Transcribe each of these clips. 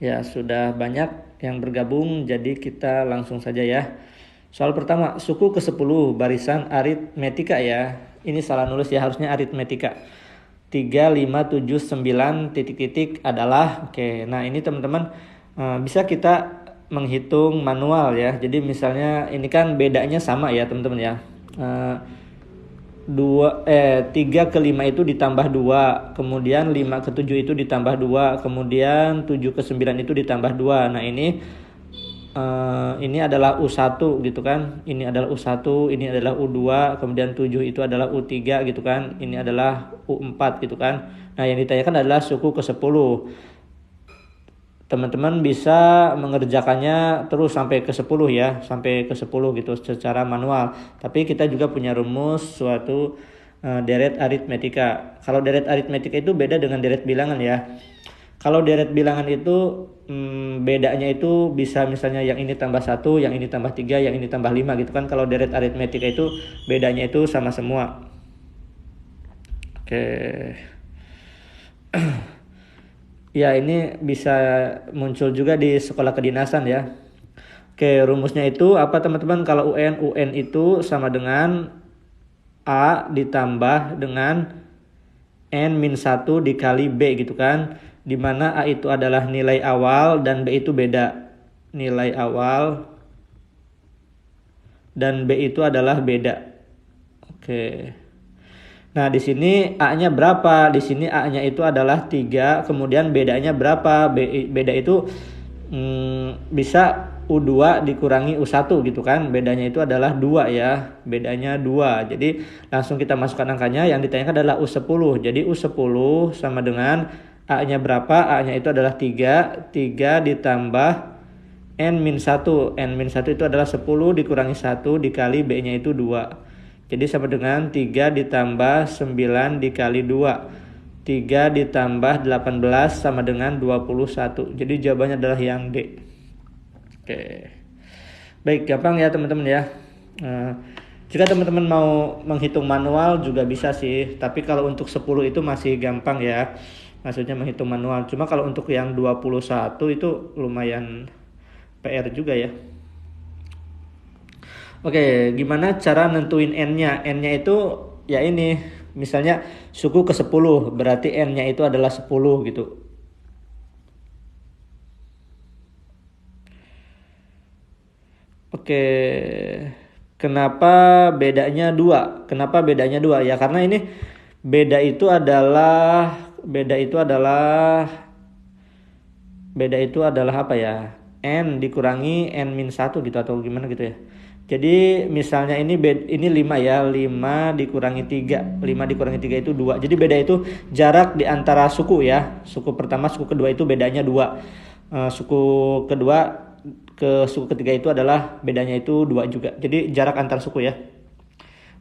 Ya, sudah banyak yang bergabung, jadi kita langsung saja ya. Soal pertama, suku ke-10 barisan aritmetika ya. Ini salah nulis ya, harusnya aritmetika. 3, 5, 7, 9, titik-titik adalah. Oke, nah ini teman-teman bisa kita menghitung manual ya. Jadi misalnya ini kan bedanya sama ya teman-teman ya. 3 ke 5 itu ditambah 2, kemudian 5 ke 7 itu ditambah 2, kemudian 7 ke 9 itu ditambah 2. Nah ini adalah U1 gitu kan, ini adalah U1, ini adalah U2, kemudian 7 itu adalah U3 gitu kan, ini adalah U4 gitu kan. Nah yang ditanyakan adalah suku ke-10. Teman-teman bisa mengerjakannya terus sampai ke 10 ya, sampai ke 10 gitu secara manual. Tapi kita juga punya rumus suatu deret aritmetika. Kalau deret aritmetika itu beda dengan deret bilangan ya. Kalau deret bilangan itu bedanya itu bisa misalnya yang ini tambah 1, yang ini tambah 3, yang ini tambah 5 gitu kan. Kalau deret aritmetika itu bedanya itu sama semua. Oke. Ya, ini bisa muncul juga di sekolah kedinasan ya. Oke, rumusnya itu apa teman-teman? Kalau UN itu sama dengan A ditambah dengan N-1 dikali B gitu kan. Dimana A itu adalah nilai awal dan B itu beda. Nilai awal dan B itu adalah beda. Oke. Nah, di sini A-nya berapa? Di sini A-nya itu adalah 3, kemudian bedanya berapa? Beda itu bisa U2 dikurangi U1 gitu kan. Bedanya itu adalah 2 ya. Bedanya 2. Jadi langsung kita masukkan angkanya, yang ditanyakan adalah U10. Jadi U10 sama dengan A-nya berapa? A-nya itu adalah 3. 3 ditambah N-1. N-1 itu adalah 10 dikurangi 1 dikali B-nya itu 2. Jadi sama dengan 3 ditambah 9 dikali 2. 3 ditambah 18 sama dengan 21. Jadi jawabannya adalah yang D. Oke. Baik, gampang ya teman-teman ya. Jika teman-teman mau menghitung manual juga bisa sih. Tapi kalau untuk 10 itu masih gampang ya. Maksudnya menghitung manual. Cuma kalau untuk yang 21 itu lumayan PR juga ya. Oke, gimana cara nentuin N-nya? N-nya itu ya ini, misalnya suku ke-10, berarti N-nya itu adalah 10 gitu. Oke, kenapa bedanya 2? Kenapa bedanya 2? Ya karena ini beda itu adalah apa ya? N dikurangi N-1 gitu atau gimana gitu ya. Jadi misalnya ini 5 ya, 5 dikurangi 3. 5 dikurangi 3 itu 2. Jadi beda itu jarak di antara suku ya. Suku pertama, suku kedua itu bedanya 2. Suku kedua ke suku ketiga itu adalah bedanya itu 2 juga. Jadi jarak antar suku ya.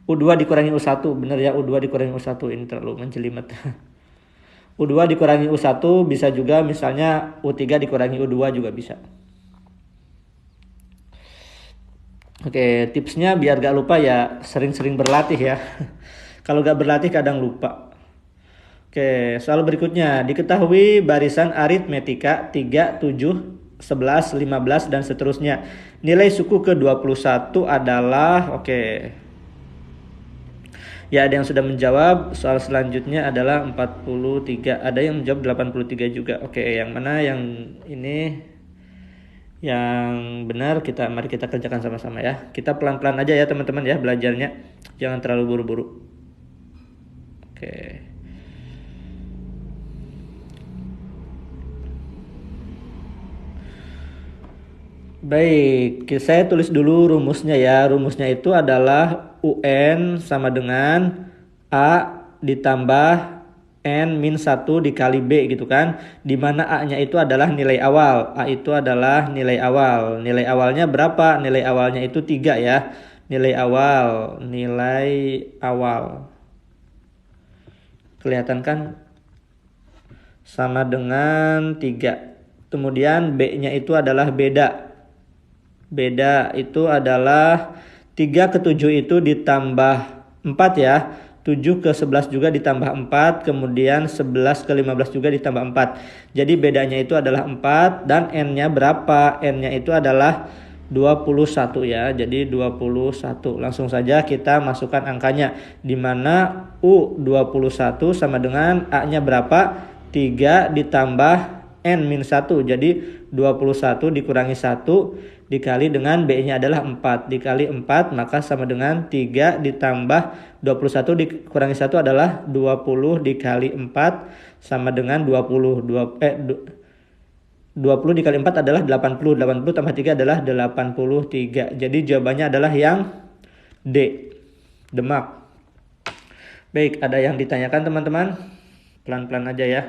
U2 dikurangi U1, benar ya, U2 dikurangi U1, ini terlalu menjelimet. U2 dikurangi U1 bisa juga misalnya U3 dikurangi U2 juga bisa. Oke, tipsnya biar gak lupa ya sering-sering berlatih ya. Kalau gak berlatih kadang lupa. Oke, soal berikutnya. Diketahui barisan aritmetika 3, 7, 11, 15 dan seterusnya. Nilai suku ke-21 adalah, ya ada yang sudah menjawab. Soal selanjutnya adalah 43. Ada yang menjawab 83 juga. Oke, yang mana yang ini yang benar, mari kita kerjakan sama-sama ya. Kita pelan-pelan aja ya teman-teman ya belajarnya. Jangan terlalu buru-buru. Oke. Baik, saya tulis dulu rumusnya ya. Rumusnya itu adalah UN sama dengan A ditambah N-1 dikali B gitu kan. Dimana A-nya itu adalah nilai awal. A itu adalah nilai awal. Nilai awalnya berapa? Nilai awalnya itu 3 ya. Nilai awal. Kelihatan kan? Sama dengan 3. Kemudian B-nya itu adalah beda. Beda itu adalah 3 ke 7 itu ditambah 4 ya. 7 ke 11 juga ditambah 4, kemudian 11 ke 15 juga ditambah 4. Jadi bedanya itu adalah 4 dan N-nya berapa? N-nya itu adalah 21 ya. Jadi 21. Langsung saja kita masukkan angkanya. Di mana U21 sama dengan A-nya berapa? 3 ditambah N-1. Jadi 21 dikurangi 1 dikali dengan B-nya adalah 4. Dikali 4 maka sama dengan 3 ditambah 21 dikurangi 1 adalah 20 dikali 4 sama dengan 20 dikali 4 adalah 80. 80 tambah 3 adalah 83. Jadi jawabannya adalah yang D, Demak. Baik, ada yang ditanyakan teman-teman? Pelan-pelan aja ya.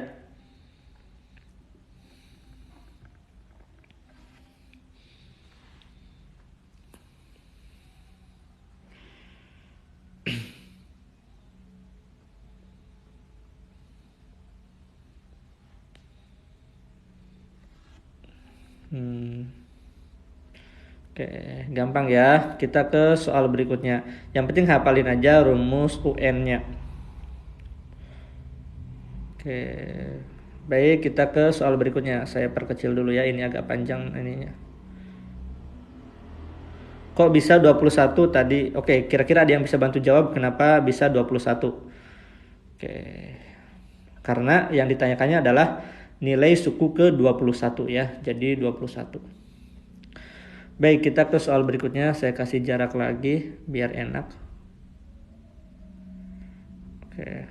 Oke, gampang ya. Kita ke soal berikutnya. Yang penting hafalin aja rumus UN-nya. Oke, baik, kita ke soal berikutnya. Saya perkecil dulu ya, ini agak panjang ininya. Kok bisa 21 tadi? Oke, kira-kira ada yang bisa bantu jawab kenapa bisa 21? Oke, karena yang ditanyakannya adalah nilai suku ke 21 ya, jadi 21. Baik, kita ke soal berikutnya. Saya kasih jarak lagi biar enak. Oke.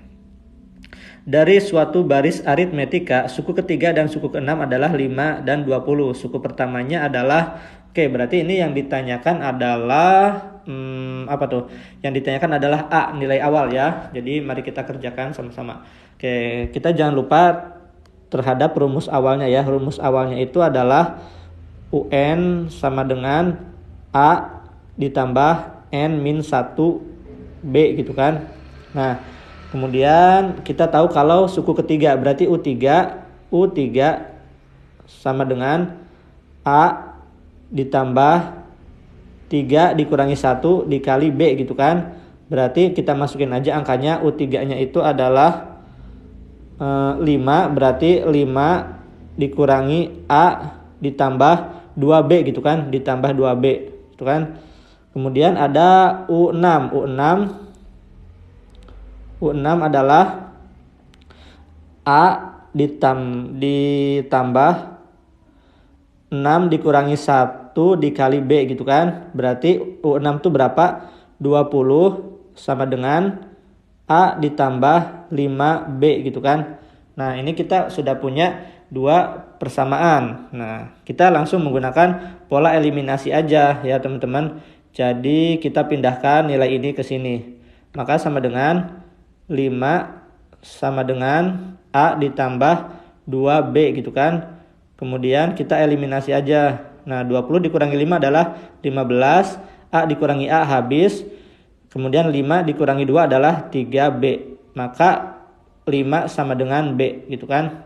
Dari suatu baris aritmetika, suku ketiga dan suku keenam adalah 5 dan 20. Suku pertamanya adalah, oke, berarti ini yang ditanyakan adalah apa tuh? Yang ditanyakan adalah A, nilai awal ya. Jadi mari kita kerjakan sama-sama. Oke, kita jangan lupa terhadap rumus awalnya ya. Rumus awalnya itu adalah UN sama dengan A ditambah N-1B gitu kan. Nah, kemudian kita tahu kalau suku ketiga berarti U3 sama dengan A ditambah 3 dikurangi 1 dikali B gitu kan. Berarti kita masukin aja angkanya. U3-nya itu adalah 5, berarti 5 dikurangi A ditambah 2B gitu kan, ditambah 2B gitu kan. Kemudian ada U6 adalah A ditambah 6 dikurangi 1 dikali B gitu kan. Berarti U6 itu berapa? 20 sama dengan A ditambah 5B gitu kan. Nah, ini kita sudah punya dua persamaan. Nah, kita langsung menggunakan pola eliminasi aja ya teman-teman. Jadi kita pindahkan nilai ini ke sini. Maka sama dengan 5 sama dengan A ditambah 2B gitu kan. Kemudian kita eliminasi aja. Nah, 20 dikurangi 5 adalah 15. A dikurangi A habis. Kemudian 5 dikurangi 2 adalah 3B. Maka 5 sama dengan B gitu kan.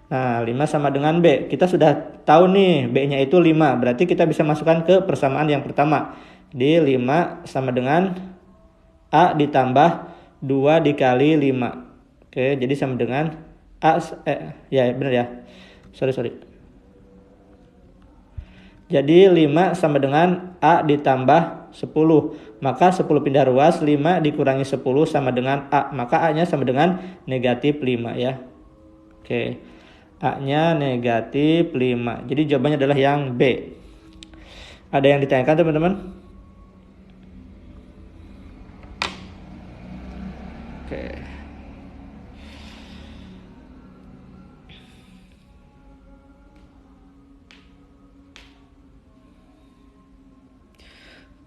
Nah, 5 sama dengan B. Kita sudah tahu nih B-nya itu 5. Berarti kita bisa masukkan ke persamaan yang pertama. Di 5 sama dengan A ditambah 2 dikali 5. Oke, jadi sama dengan A. Ya benar ya. Sorry. Jadi 5 sama dengan A ditambah 10. Maka 10 pindah ruas, 5 dikurangi 10 sama dengan A. Maka A-nya sama dengan negatif 5 ya. Oke. A-nya negatif 5. Jadi jawabannya adalah yang B. Ada yang ditanyakan teman-teman? Oke.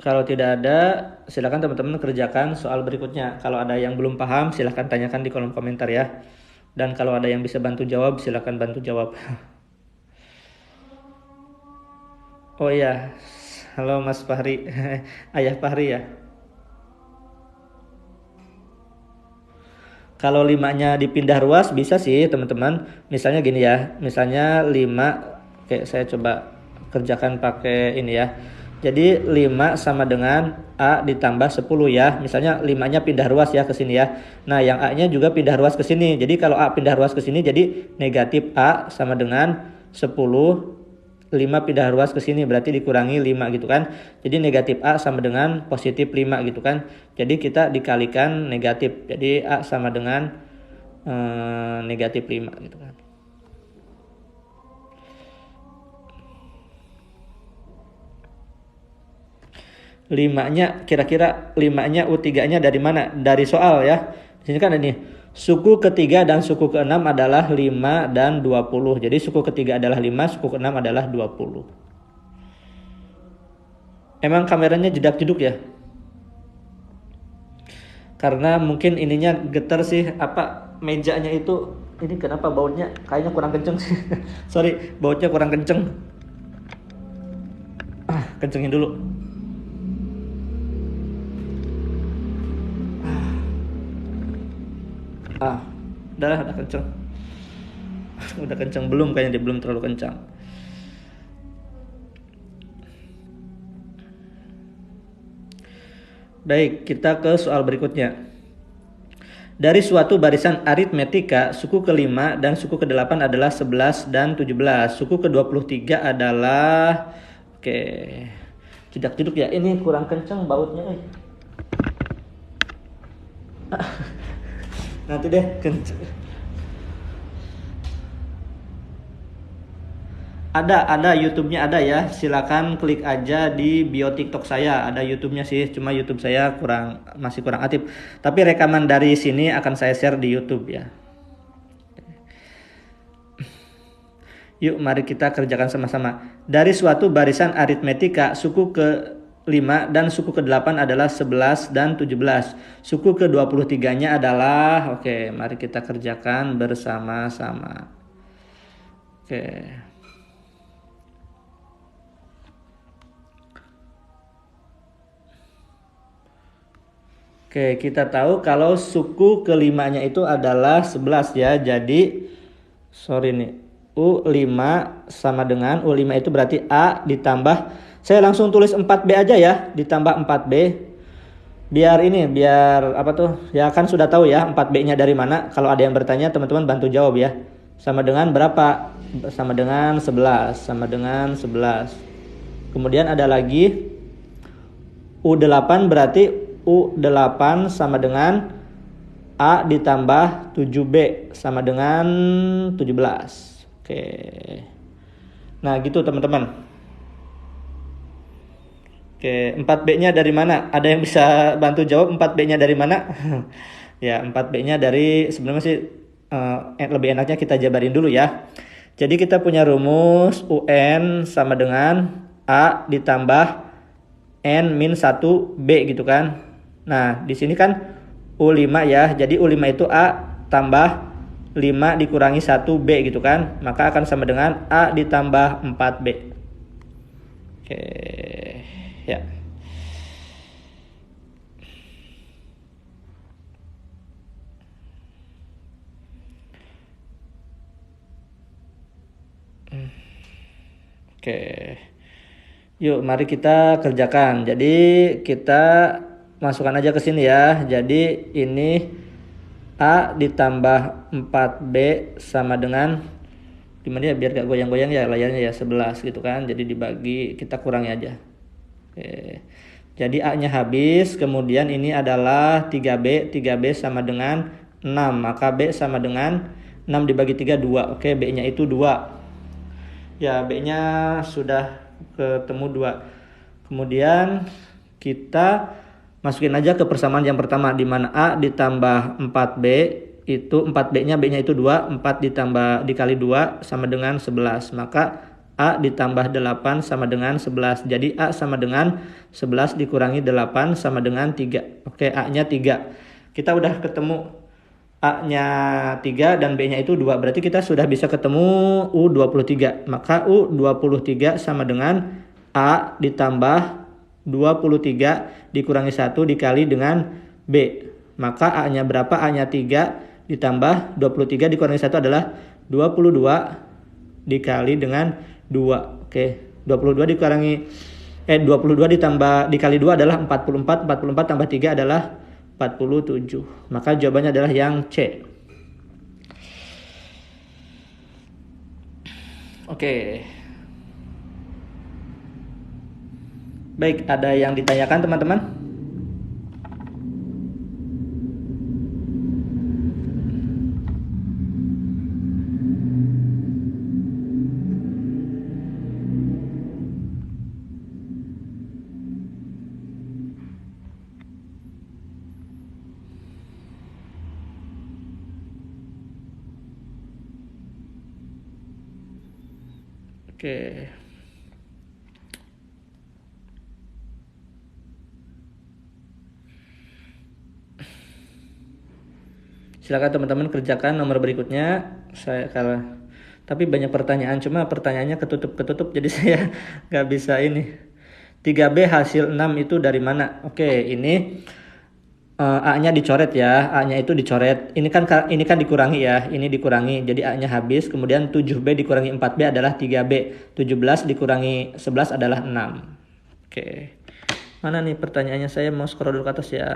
Kalau tidak ada, silakan teman-teman kerjakan soal berikutnya. Kalau ada yang belum paham, silakan tanyakan di kolom komentar ya. Dan kalau ada yang bisa bantu jawab, silakan bantu jawab. Oh iya, halo Mas Fahri, Ayah Fahri ya. Kalau 5-nya dipindah ruas bisa sih teman-teman. Misalnya gini ya, misalnya 5, oke saya coba kerjakan pakai ini ya. Jadi 5 sama dengan A ditambah 10 ya. Misalnya 5-nya pindah ruas ya ke sini ya. Nah, yang A-nya juga pindah ruas ke sini. Jadi kalau A pindah ruas ke sini jadi negatif A sama dengan 10. 5 pindah ruas ke sini berarti dikurangi 5 gitu kan. Jadi negatif A sama dengan positif 5 gitu kan. Jadi kita dikalikan negatif. Jadi A sama dengan negatif 5 gitu kan. 5-nya kira-kira 5-nya U3-nya dari mana? Dari soal ya. Di sini kan ini suku ketiga dan suku keenam adalah 5 dan 20. Jadi suku ketiga adalah 5, suku keenam adalah 20. Emang kameranya jedak-jeduk ya? Karena mungkin ininya getar sih, apa mejanya itu ini kenapa bautnya kayaknya kurang kenceng sih. Sorry, bautnya kurang kenceng. Kencengin dulu. Udah kenceng. Udah kenceng belum, kayaknya dia belum terlalu kencang. Baik, kita ke soal berikutnya. Dari suatu barisan aritmetika, suku ke-5 dan suku ke-8 adalah 11 dan 17. Suku ke-23 adalah jedak-jeduk ya. Ini kurang kenceng bautnya. Nanti deh kenceng. Ada YouTube-nya ada ya. Silakan klik aja di bio TikTok saya. Ada YouTube-nya sih, cuma YouTube saya masih kurang aktif. Tapi rekaman dari sini akan saya share di YouTube ya. Yuk mari kita kerjakan sama-sama. Dari suatu barisan aritmetika, suku ke-5 dan suku ke-8 adalah 11 dan 17. Suku ke-23-nya adalah, mari kita kerjakan bersama-sama. Kita tahu kalau suku ke-5-nya itu adalah 11 ya. Jadi, U5 sama dengan U5 itu berarti A ditambah, saya langsung tulis 4B aja ya, ditambah 4B. Biar apa tuh? Ya kan sudah tahu ya 4B-nya dari mana. Kalau ada yang bertanya, teman-teman bantu jawab ya. Sama dengan berapa? Sama dengan 11, sama dengan 11. Kemudian ada lagi U8 berarti U8 sama dengan A ditambah 7B sama dengan 17. Nah gitu teman-teman. 4B-nya dari mana? Ada yang bisa bantu jawab 4B-nya dari mana? Ya 4B-nya dari, sebenarnya sih lebih enaknya kita jabarin dulu ya. Jadi kita punya rumus UN sama dengan A ditambah N-1B gitu kan. Nah, di sini kan U5 ya. Jadi U5 itu A tambah 5 dikurangi 1B gitu kan. Maka akan sama dengan A ditambah 4B. Ya. Yuk, mari kita kerjakan. Jadi kita masukkan aja ke sini ya. Jadi ini A ditambah 4B sama dengan, gimana ya biar gak goyang-goyang ya layarnya ya, 11 gitu kan. Jadi dibagi, kita kurangi aja. Jadi A-nya habis, kemudian ini adalah 3B. 3B sama dengan 6, maka B sama dengan 6 dibagi 3, 2. B-nya itu 2. Ya, B-nya sudah ketemu 2. Kemudian kita masukin aja ke persamaan yang pertama, di mana A ditambah 4B itu 4B-nya, B-nya itu 2, 4 dikali 2 sama dengan 11. Maka A ditambah 8 sama dengan 11. Jadi A sama dengan 11 dikurangi 8 sama dengan 3. A-nya 3. Kita udah ketemu A-nya 3 dan B-nya itu 2. Berarti kita sudah bisa ketemu U23. Maka U23 sama dengan A ditambah 23 dikurangi 1 dikali dengan B. Maka A-nya berapa? A-nya 3 ditambah 23 dikurangi 1 adalah 22 dikali dengan 2. 22 dikurangi 22 ditambah dikali 2 adalah 44, 44 tambah 3 adalah 47. Maka jawabannya adalah yang C. Oke. Baik, ada yang ditanyakan teman-teman? Oke. Silakan teman-teman kerjakan nomor berikutnya. Tapi banyak pertanyaan, cuma pertanyaannya ketutup jadi saya nggak bisa ini. 3B hasil 6 itu dari mana? Oke, ini A-nya dicoret ya. A-nya itu dicoret. Ini kan dikurangi ya. Ini dikurangi. Jadi A-nya habis. Kemudian 7B dikurangi 4B adalah 3B. 17 dikurangi 11 adalah 6. Oke. Mana nih pertanyaannya? Saya mau scroll dulu ke atas ya.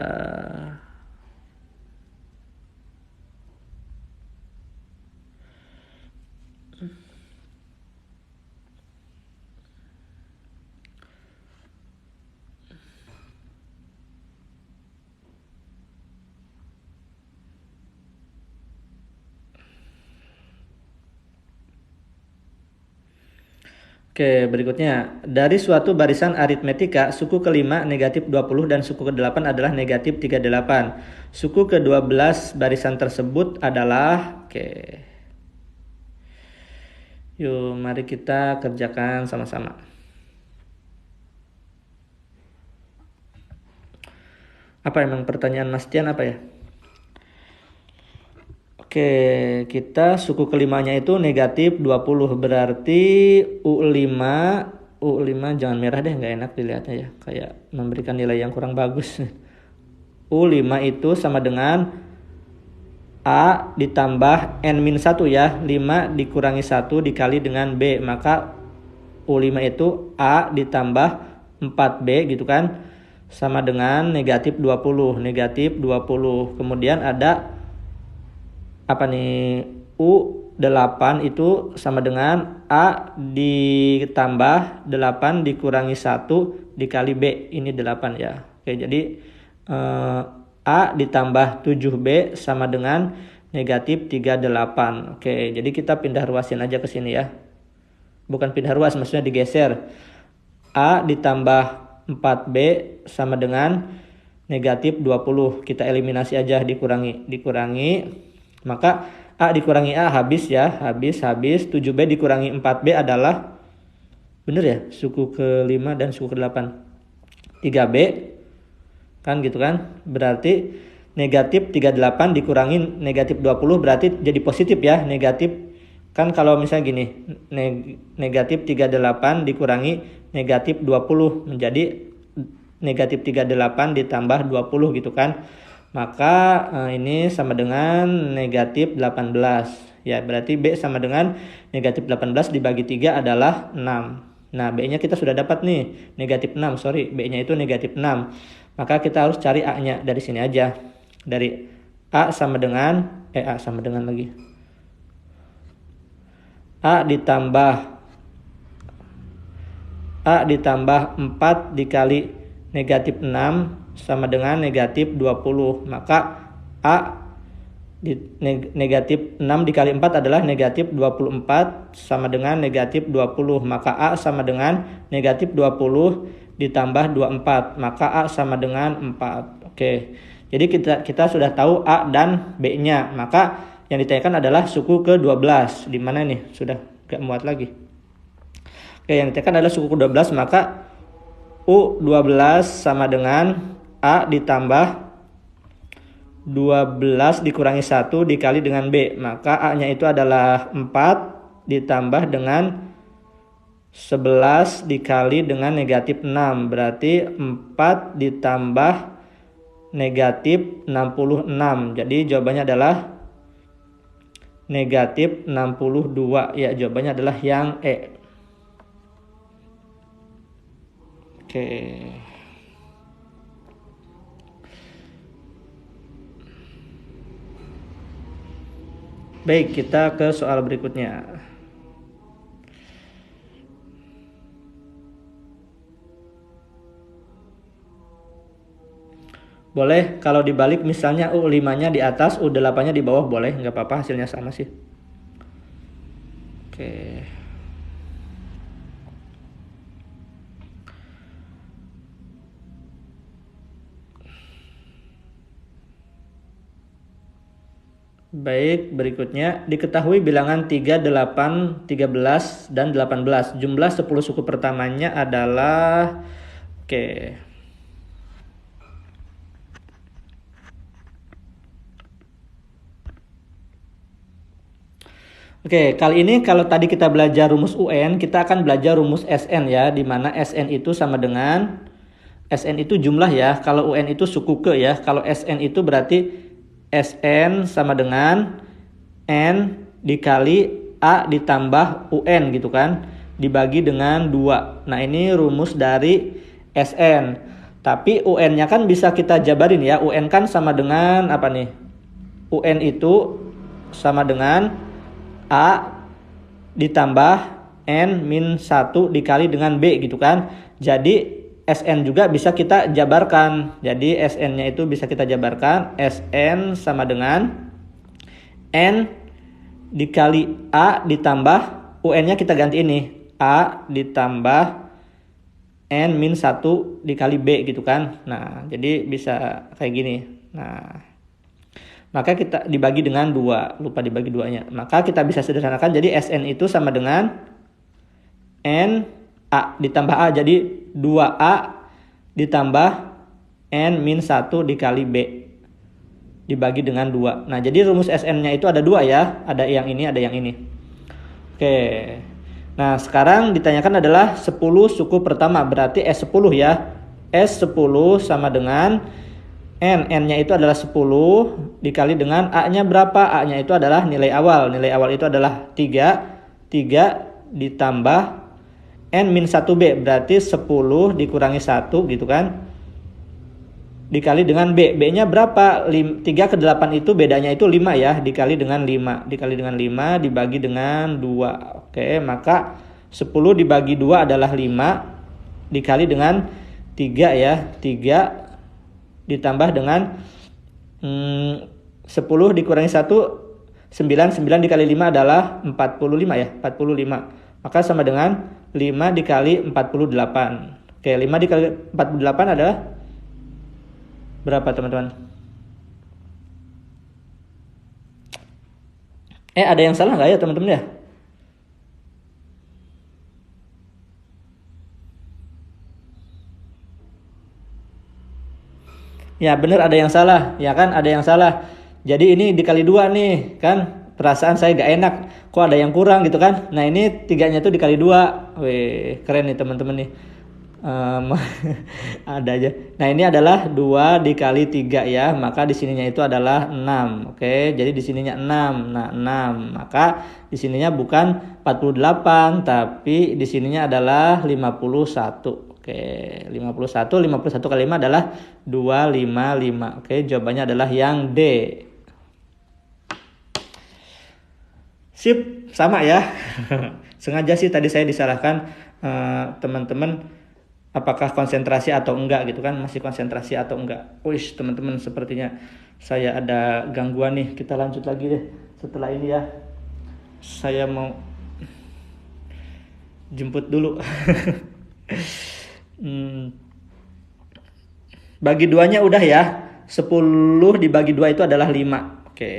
Oke, berikutnya. Dari suatu barisan aritmetika, suku kelima negatif 20 dan suku ke-8 adalah negatif 38. Suku ke-12 barisan tersebut adalah... Oke. Yuk, mari kita kerjakan sama-sama. Apa emang pertanyaan Mas Tian apa ya? Oke, kita suku kelimanya itu negatif 20, berarti U5 jangan merah deh, nggak enak dilihatnya ya, kayak memberikan nilai yang kurang bagus. U5 itu sama dengan A ditambah N-1 ya, 5 dikurangi 1 dikali dengan B, maka U5 itu A ditambah 4B gitu kan, sama dengan negatif 20, kemudian ada apa nih, U8 itu sama dengan A ditambah 8 dikurangi 1 dikali B, ini 8 ya. Oke, jadi A ditambah 7B sama dengan negatif 38. Oke, jadi kita pindah ruasin aja ke sini ya. Bukan pindah ruas, maksudnya digeser. A ditambah 4B sama dengan negatif 20. Kita eliminasi aja, dikurangi. Maka A dikurangi A habis ya, habis. 7B dikurangi 4B adalah, bener ya, suku ke-5 dan suku ke-8. 3B, kan gitu kan. Berarti negatif 38 dikurangi negatif 20 berarti jadi positif ya, negatif. Kan kalau misalnya gini, negatif 38 dikurangi negatif 20 menjadi negatif 38 ditambah 20 gitu kan. Maka ini sama dengan negatif 18 ya, berarti B sama dengan negatif 18 dibagi 3 adalah 6. Nah, B-nya kita sudah dapat nih, negatif 6, B-nya itu negatif 6. Maka kita harus cari A-nya dari sini aja. Dari A sama dengan lagi. A ditambah 4 dikali negatif 6 sama dengan negatif 20. Maka A negatif 6 dikali 4 adalah negatif 24 sama dengan negatif 20. Maka A sama dengan negatif 20 ditambah 24. Maka A sama dengan 4. Oke. Jadi kita sudah tahu A dan B-nya. Maka yang ditanyakan adalah suku ke-12. Di mana nih? Sudah gak muat lagi. Oke, yang ditanyakan adalah suku ke-12, maka U12 sama dengan A ditambah 12 dikurangi 1 dikali dengan B. Maka A-nya itu adalah 4 ditambah dengan 11 dikali dengan negatif 6. Berarti 4 ditambah negatif 66. Jadi jawabannya adalah negatif 62. Ya, jawabannya adalah yang E. Oke. Baik, kita ke soal berikutnya. Boleh kalau dibalik misalnya U5-nya di atas, U8-nya di bawah, boleh, nggak apa-apa, hasilnya sama sih. Oke. Baik, berikutnya diketahui bilangan 3, 8, 13, dan 18. Jumlah 10 suku pertamanya adalah oke. Oke, kali ini kalau tadi kita belajar rumus UN, kita akan belajar rumus SN ya, di mana SN itu sama dengan SN itu jumlah ya, kalau UN itu suku ke ya. Kalau SN itu berarti SN sama dengan N dikali A ditambah UN gitu kan, dibagi dengan 2. Nah, ini rumus dari SN. Tapi UN-nya kan bisa kita jabarin ya. UN kan sama dengan apa nih? UN itu sama dengan A ditambah N min 1 dikali dengan B gitu kan. Jadi SN juga bisa kita jabarkan. Jadi SN-nya itu bisa kita jabarkan. SN sama dengan N dikali A ditambah UN-nya kita ganti ini. A ditambah N min 1 dikali B gitu kan. Nah, jadi bisa kayak gini. Nah, maka kita dibagi dengan 2. Lupa dibagi 2-nya. Maka kita bisa sederhanakan. Jadi SN itu sama dengan N A ditambah A. Jadi 2A ditambah N min 1 dikali B. Dibagi dengan 2. Nah, jadi rumus SN-nya itu ada 2 ya. Ada yang ini, ada yang ini. Oke. Nah, sekarang ditanyakan adalah 10 suku pertama. Berarti S10 ya. S10 sama dengan N-nya itu adalah 10 dikali dengan A-nya berapa? A-nya itu adalah nilai awal. Nilai awal itu adalah 3. 3 ditambah N-1B. Berarti 10 dikurangi 1 gitu kan. Dikali dengan B. B-nya berapa? 3 ke 8 itu bedanya itu 5 ya. Dikali dengan 5. Dikali dengan 5 dibagi dengan 2. Oke, maka 10 dibagi 2 adalah 5. Dikali dengan 3 ya. 3 ditambah dengan 10 dikurangi 1 9 dikali 5 adalah 45 ya, 45. Maka sama dengan 5 dikali 48. Oke, 5 dikali 48 adalah berapa teman-teman? Ada yang salah nggak ya teman-teman ya? Ya bener, ada yang salah, ya kan, ada yang salah. Jadi ini dikali 2 nih, kan perasaan saya gak enak, kok ada yang kurang gitu kan. Nah ini 3-nya tuh dikali 2. Wih, keren nih teman-teman nih. Ada aja. Nah ini adalah 2 dikali 3 ya, maka di sininya itu adalah 6. Oke, jadi di sininya 6. Nah 6, maka di sininya bukan 48, tapi di sininya adalah 51. Oke, 51 kali 5 adalah 255. Oke, jawabannya adalah yang D. Sip, sama ya. Sengaja sih tadi saya disalahkan teman-teman, apakah konsentrasi atau enggak gitu kan, masih konsentrasi atau enggak. Wih, teman-teman, sepertinya saya ada gangguan nih. Kita lanjut lagi deh setelah ini ya. Saya mau jemput dulu. Bagi 2-nya udah ya. 10 dibagi 2 itu adalah 5. Oke.